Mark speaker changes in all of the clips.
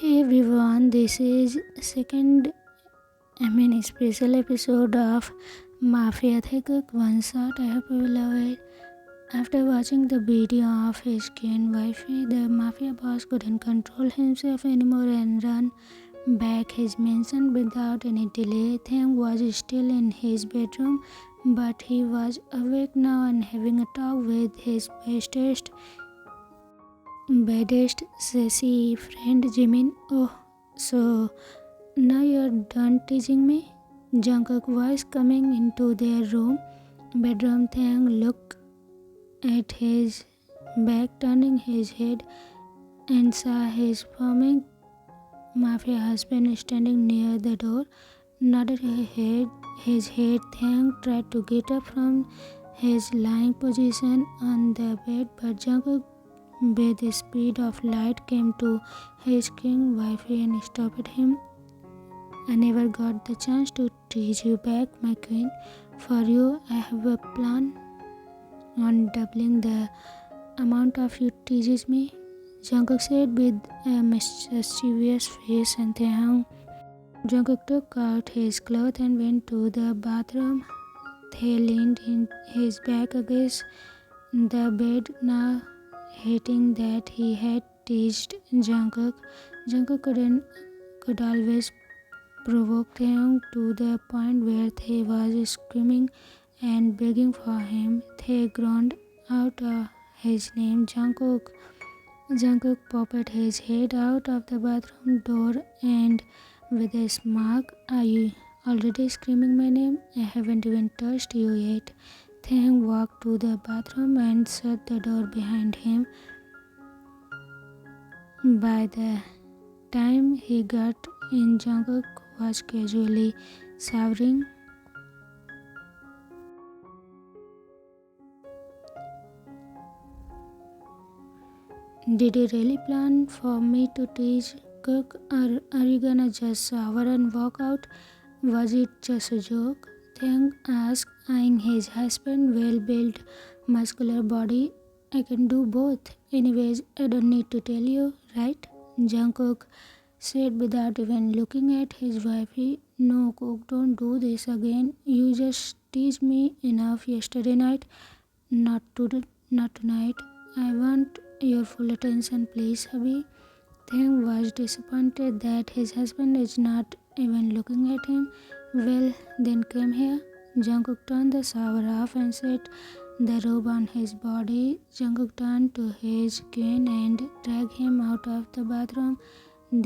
Speaker 1: Hey everyone, this is special episode of Mafia Taekook one shot. I hope you will love it. After watching the video of his Queen wifey, the mafia boss couldn't control himself anymore and ran back his mansion without any delay. Taehyung was still in his bedroom, but he was awake now and having a talk with his baddest sassy friend Jimin. Oh, so now you're done teasing me? Jungkook was coming into their bedroom. Taehyung looked at his back, turning his head and saw his forming mafia husband standing near the door. Nodded his head. Taehyung tried to get up from his lying position on the bed, but Jungkook with the speed of light came to his king wifey and stopped him. I never got the chance to tease you back, my queen. For you, I have a plan on doubling the amount of you teases me, Jungkook said with a mischievous face, and Jungkook took out his clothes and went to the bathroom. They leaned in his back against the bed, now hating that he had teased Jungkook. Jungkook could always provoke him to the point where he was screaming and begging for him. They groaned out his name, Jungkook. Jungkook popped his head out of the bathroom door and with a smirk, "Are you already screaming my name? I haven't even touched you yet." Taehyung walked to the bathroom and shut the door behind him. By the time he got in, Jungkook was casually showering. "Did you really plan for me to tease Cook, or are you gonna just shower and walk out? Was it just a joke?" Taehyung asked, eyeing his husband's well-built, muscular body. "I can do both. Anyways, I don't need to tell you, right?" Jungkook said without even looking at his wifey. "No, Cook, don't do this again. You just teased me enough yesterday night. Not tonight. I want your full attention, please, hubby." Taehyung was disappointed that his husband is not even looking at him. "Well, then come here." Jungkook turned the shower off and set the robe on his body. Jungkook turned to his queen and dragged him out of the bathroom.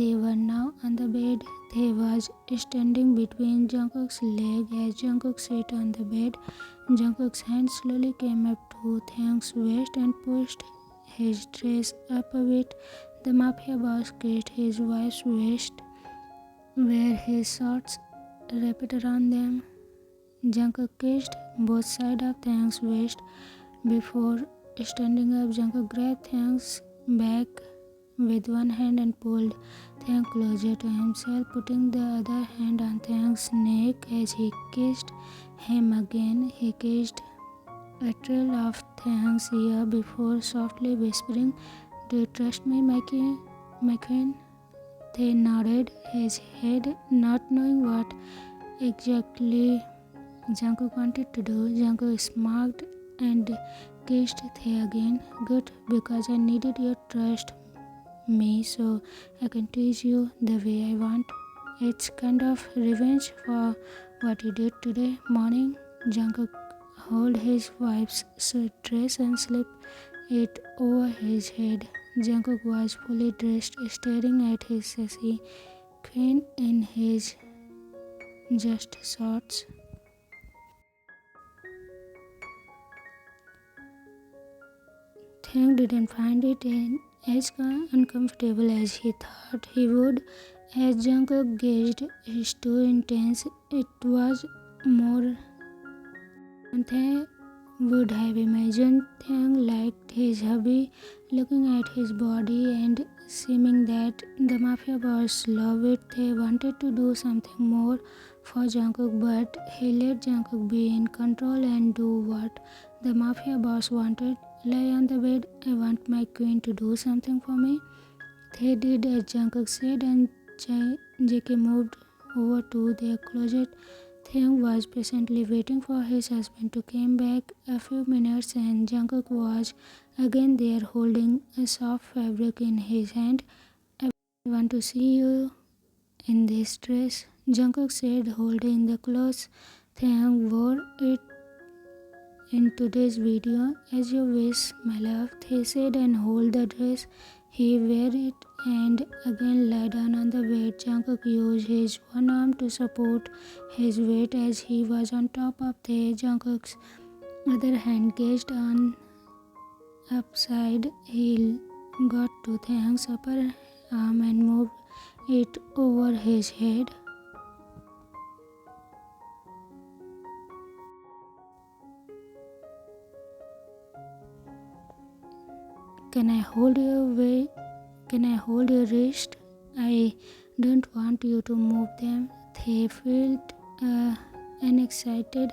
Speaker 1: They were now on the bed. They was standing between Jungkook's legs as Jungkook sat on the bed. Jungkook's hand slowly came up to Taehyung's waist and pushed his dress up a bit. The mafia boss kissed his wife's waist, where his shorts wrapped around them. Jungkook kissed both sides of Taehyung's waist. Before standing up, Jungkook grabbed Taehyung's back with one hand and pulled Taehyung closer to himself, putting the other hand on Taehyung's neck as he kissed him again. He kissed a trail of Taehyung's ear before softly whispering, "Do you trust me, my queen?" They nodded his head, not knowing what exactly Jungkook wanted to do. Jungkook smirked and kissed Tae again. "Good, because I needed your trust me so I can tease you the way I want. It's kind of revenge for what you did today morning." Jungkook held his wife's dress and slipped it over his head. Jungkook was fully dressed, staring at his sassy queen in his just shorts. Taehyung didn't find it as uncomfortable as he thought he would. As Jungkook gazed, his too intense. It was more than Tae would have imagined. Taehyung liked his hubby, looking at his body and seeming that the mafia boss loved it. They wanted to do something more for Jungkook, but he let Jungkook be in control and do what the mafia boss wanted. "Lie on the bed. I want my queen to do something for me." They did as Jungkook said and JK moved over to their closet. Taehyung was patiently waiting for his husband to come back. A few minutes and Jungkook was again there holding a soft fabric in his hand. I want to see you in this dress, Jungkook said, holding the clothes. Taehyung wore it in today's video. As you wish, my love, he said, and hold the dress. He wear it and again lie down on the bed. Jungkook used his one arm to support his weight as he was on top of the Jungkook's other hand gazed on upside. He got to Taehyung's upper arm and moved it over his head. Can I hold your wrist? I don't want you to move them. They felt an excited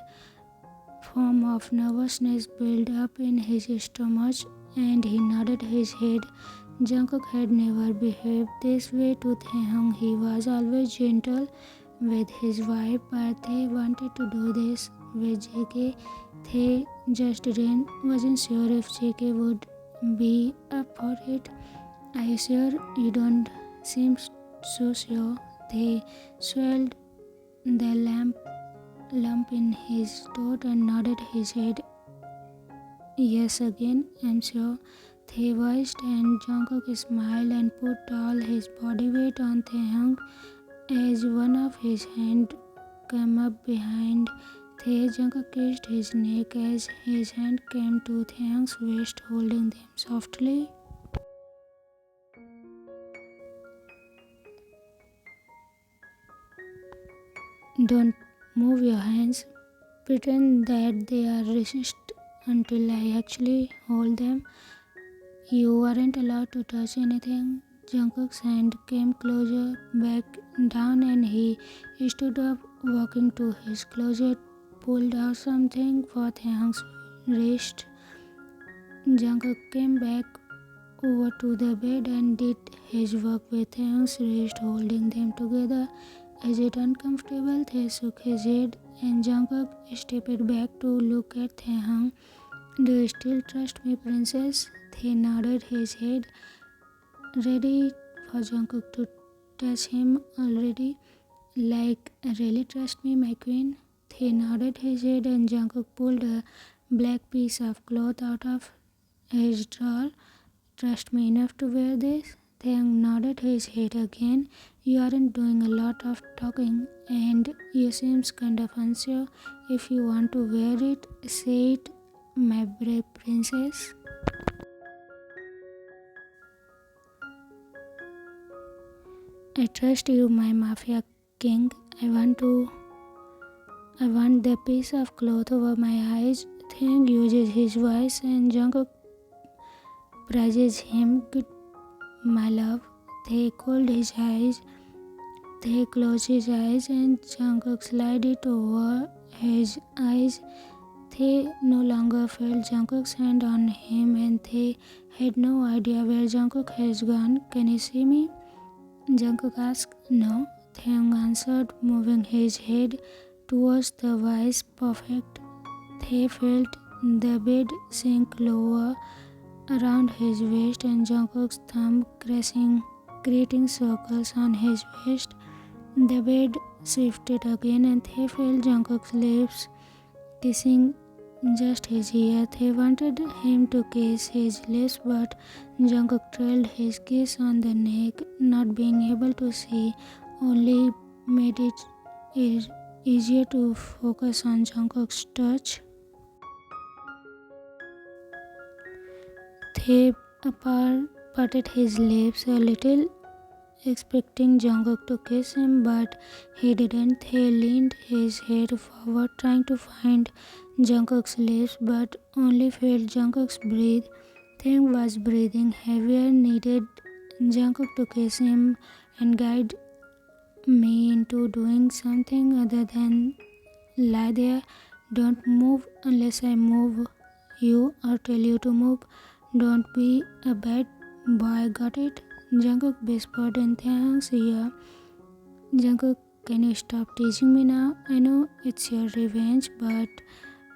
Speaker 1: form of nervousness build up in his stomach and he nodded his head. Jungkook had never behaved this way to Taehyung. He was always gentle with his wife, but they wanted to do this with JK. They just wasn't sure if JK would be up for it. Are you sure? You don't seem so sure. They swelled the lump in his throat and nodded his head. Yes, again, I'm sure. They voiced and Jungkook smiled and put all his body weight on Taehyung as one of his hands came up behind Tae. Jungkook kissed his neck as his hand came to Taehyung's waist, holding them softly. Don't move your hands. Pretend that they are resist until I actually hold them. You aren't allowed to touch anything. Jungkook's hand came closer, back down, and he stood up, walking to his closet, pulled out something for Taehyung's wrist. Jungkook came back over to the bed and did his work with Taehyung's wrist, holding them together. Is it uncomfortable? Tae shook his head, and Jungkook stepped back to look at Taehyung. Do you still trust me, princess? Tae nodded his head, ready for Jungkook to touch him already. Like, really trust me, my queen? Tae nodded his head and Jungkook pulled a black piece of cloth out of his drawer. Trust me enough to wear this? Taehyung nodded his head again. You aren't doing a lot of talking and you seem kind of unsure. If you want to wear it, say it, my brave princess. I trust you, my Mafia King. I want the piece of cloth over my eyes. Taehyung uses his voice and Jungkook praises him. Good, my love. They closed his eyes. And Jungkook slid it over his eyes. They no longer felt Jungkook's hand on him and they had no idea where Jungkook has gone. Can you see me? Jungkook asked. No, Taehyung answered, moving his head towards the voice. Perfect. They felt the bed sink lower around his waist and Jungkook's thumb creating circles on his waist. The bed shifted again and they felt Jungkook's lips kissing just his ear. They wanted him to kiss his lips, but Jungkook trailed his kiss on the neck. Not being able to see only made it easier to focus on Jungkook's touch. They parted his lips a little, expecting Jungkook to kiss him, but he didn't. He leaned his head forward, trying to find Jungkook's lips, but only felt Jungkook's breath. Taehyung was breathing heavier, needed Jungkook to kiss him and guide me into doing something other than lie there. Don't move unless I move you or tell you to move. Don't be a bad boy, got it? Jungkook whispered in Taehyung's ear. Jungkook, can you stop teasing me now? I know it's your revenge, but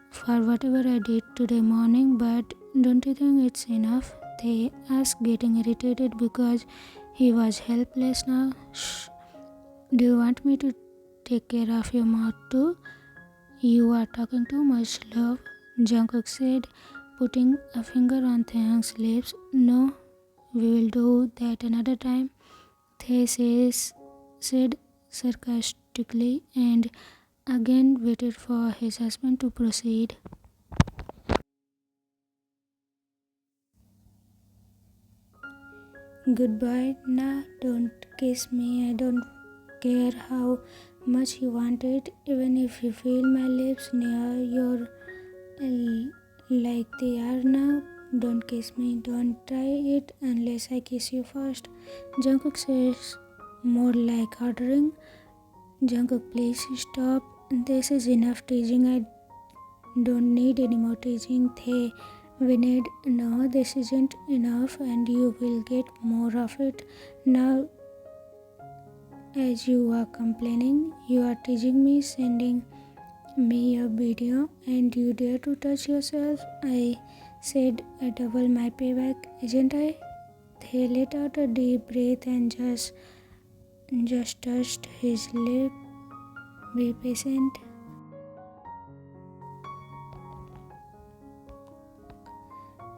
Speaker 1: for whatever I did today morning, but don't you think it's enough? They asked, getting irritated because he was helpless now. Shh. Do you want me to take care of your mouth too? You are talking too much, love, Jungkook said, putting a finger on Taehyung's lips. No, we will do that another time, said sarcastically and again waited for his husband to proceed. Goodbye, now don't kiss me. I don't care how much you want it, even if you feel my lips near your like they are now. Don't kiss me, don't try it unless I kiss you first. Jungkook says, more like ordering. Jungkook, please stop. This is enough teasing. I don't need any more teasing. We need. No, this isn't enough, and you will get more of it. Now, as you are complaining, you are teasing me, sending me a video, and you dare to touch yourself. I said I double my payback, isn't I? They let out a deep breath and just touched his lip. Be patient.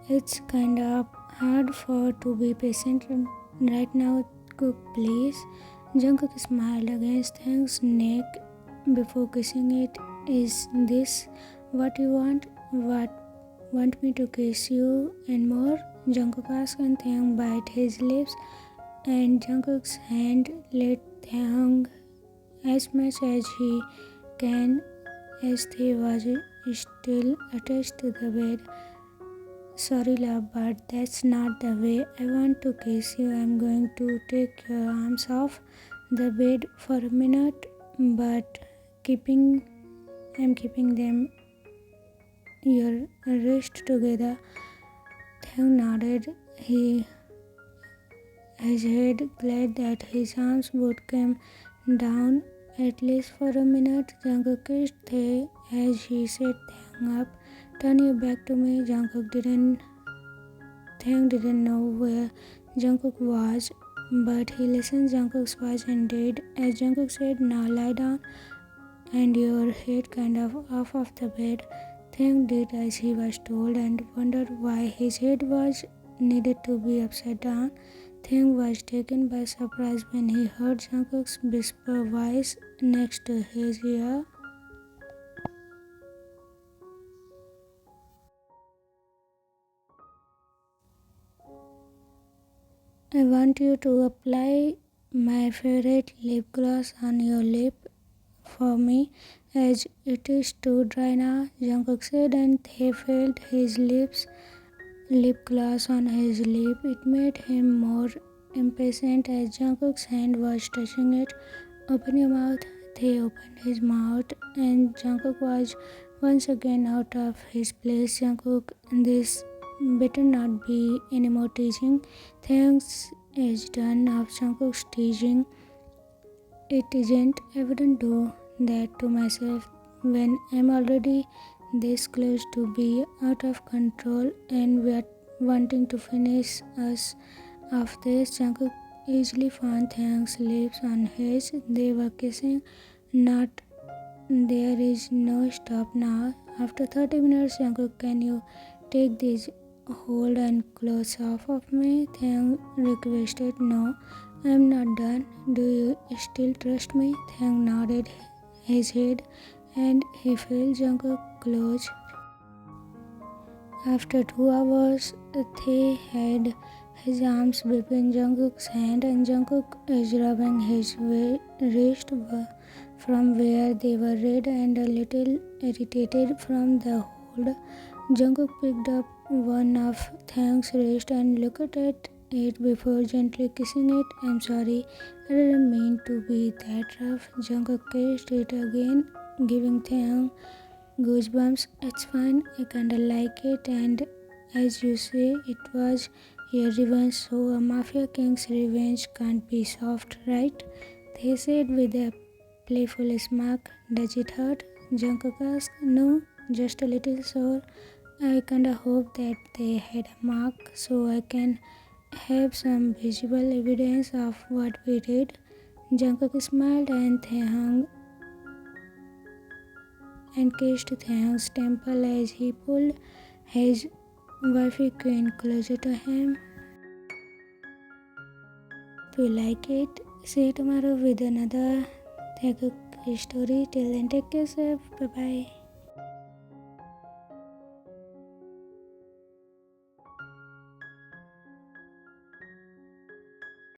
Speaker 1: It's kind of hard to be patient right now. Cook, please. Jungkook smiled against Taehyung's neck before kissing it. Is this what you want? Want me to kiss you and more? Jungkook asked, and Taehyung bit his lips, and Jungkook's hand let Taehyung as much as he can as they was still attached to the bed. Sorry, love, but that's not the way I want to kiss you. I'm going to take your arms off the bed for a minute, but I'm keeping them your wrist together. Taehyung nodded. His head, glad that his arms would come down at least for a minute. Jungkook kissed Tae as he set Taehyung up. Turn your back to me. Taehyung didn't know where Jungkook was, but he listened Jungkook's voice and did as Jungkook said, now lie down and your head kind of off the bed. Taehyung did as he was told and wondered why his head was needed to be upside down. Taehyung was taken by surprise when he heard Jungkook's whisper voice next to his ear. I want you to apply my favorite lip gloss on your lip for me, as it is too dry now, Jungkook said, and he felt his lip gloss on his lip. It made him more impatient as Jungkook's hand was touching it. Open your mouth. They opened his mouth, and Jungkook was once again out of his place. Jungkook, this better not be any more teasing. Thanks is done of Jungkook's teasing. It isn't. I wouldn't do that to myself when I'm already this close to be out of control and we're wanting to finish us off. This Jungkook easily found Taehyung's lips on his. They were kissing. Not. There is no stop now. After 30 minutes, Jungkook, can you take this hold and clothes off of me? Taehyung requested. No, I'm not done. Do you still trust me? Taehyung nodded his head and he felt Jungkook's clothes. After 2 hours, Tae had his arms between Jungkook's hand and Jungkook is rubbing his wrist from where they were red and a little irritated from the hold. Jungkook picked up one of Taehyung's wrist and looked at it before gently kissing it. I'm sorry, I didn't mean to be that rough. Jungkook kissed it again, giving Taehyung goosebumps. It's fine, I kinda like it, and as you say, it was Everyone saw a Mafia King's revenge can't be soft, right? They said with a playful smirk. Does it hurt? Jungkook asked. No, just a little sore. I kinda hope that they had a mark so I can have some visible evidence of what we did. Jungkook smiled and Taehyung and kissed Taehyung's temple as he pulled his wifey Queen closer to him. If you like it, see you tomorrow with another Taekook story. Till then, take care, safe. Bye bye.